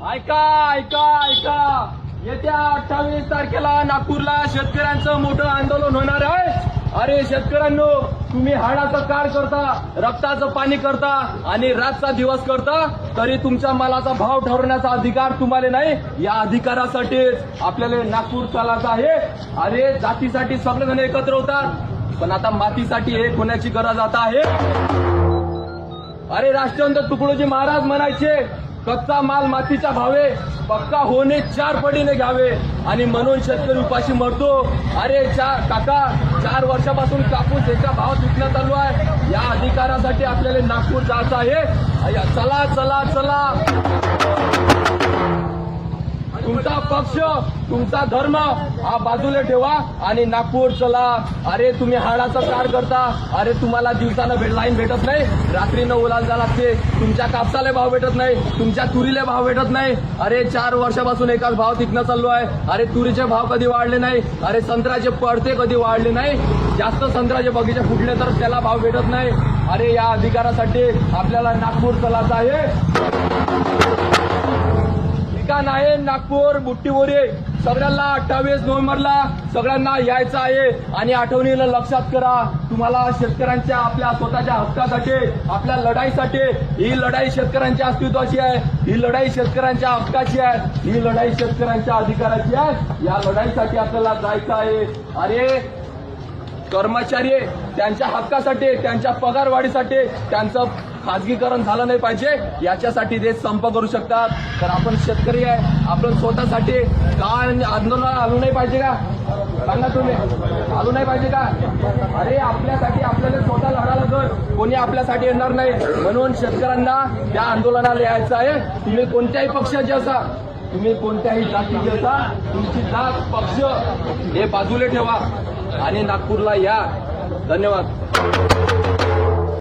ऐका ऐका ऐका, येत्या 28 तारखेला नागपूरला शेतकऱ्यांचं मोठं आंदोलन होणार आहे. अरे शेतकऱ्यांनो, तुम्ही हाडाचं कार करता, रक्ताचं पाणी करता आणि रातचा दिवस करता, तरी तुमच्या मालाचा भाव ठरवण्याचा अधिकार तुम्हाला नाही. या अधिकारासाठीच आपल्याला नागपूर चालायचं आहे. अरे जातीसाठी सगळेजण एकत्र होतात, पण आता मातीसाठी एक होण्याची गरज आता आहे. अरे राष्ट्रसंत तुकडोजी महाराज म्हणायचे, कच्चा माल मातीचा भावे, पक्का होणे 4 पटीने घ्यावे. आणि म्हणून शेतकरी उपाशी मरतो. अरे काका, 4 वर्षापासून कापूस एका भावात विकण्यात चालू आहे. या अधिकारासाठी आपल्याला नागपूर जायचं आहे. चला चला चला. तुमचा पक्ष, तुमचा धर्म हा बाजूला ठेवा आणि नागपूर चला. अरे तुम्ही हाडाचा कार करता, अरे तुम्हाला दिवसानं लाईन भेटत नाही, रात्रीनं उलाल जा लागते. तुमच्या कापसाला भाव भेटत नाही, तुमच्या तुरीला भाव भेटत नाही. अरे 4 वर्षापासून एकाच भाव तिकणं चालू आहे. अरे तुरीचे भाव कधी वाढले नाही, अरे संत्र्याचे पडते कधी वाढले नाही. जास्त संत्र्याचे बगीचे फुटले तर त्याला भाव भेटत नाही. अरे या अधिकारासाठी आपल्याला नागपूर चलायचं आहे. ठिकाण आहे नागपूर बुट्टीबोरी. सगळ्यांना 28 नोव्हेंबरला सगळ्यांना यायचं आहे. आणि आठवणीला लक्षात करा, तुम्हाला शेतकऱ्यांच्या आपल्या स्वतःच्या हक्कासाठी, आपल्या लढाईसाठी, ही लढाई शेतकऱ्यांच्या अस्तित्वाची आहे, ही लढाई शेतकऱ्यांच्या हक्काची आहे, ही लढाई शेतकऱ्यांच्या अधिकाराची आहे. या लढाईसाठी आपल्याला जायचं आहे. अरे कर्मचारी त्यांच्या हक्कासाठी, त्यांच्या पगारवाढीसाठी, त्यांचं खाजगीकरण झालं नाही पाहिजे, याच्यासाठी ते संप करू शकतात. तर आपण शेतकरी आहे, आपण स्वतःसाठी काय आंदोलन आलू नाही पाहिजे का? सांगा तुम्ही, आलू नाही पाहिजे का? अरे आपल्यासाठी आपल्याला स्वतः लढा लागल, कोणी आपल्यासाठी येणार नाही. म्हणून शेतकऱ्यांना त्या आंदोलनाला यायचं आहे. तुम्ही कोणत्याही पक्षाचे असा, तुम्ही कोणत्याही जातीचे असा, तुमची जात पक्ष हे बाजूला ठेवा आणि नागपूरला या. धन्यवाद.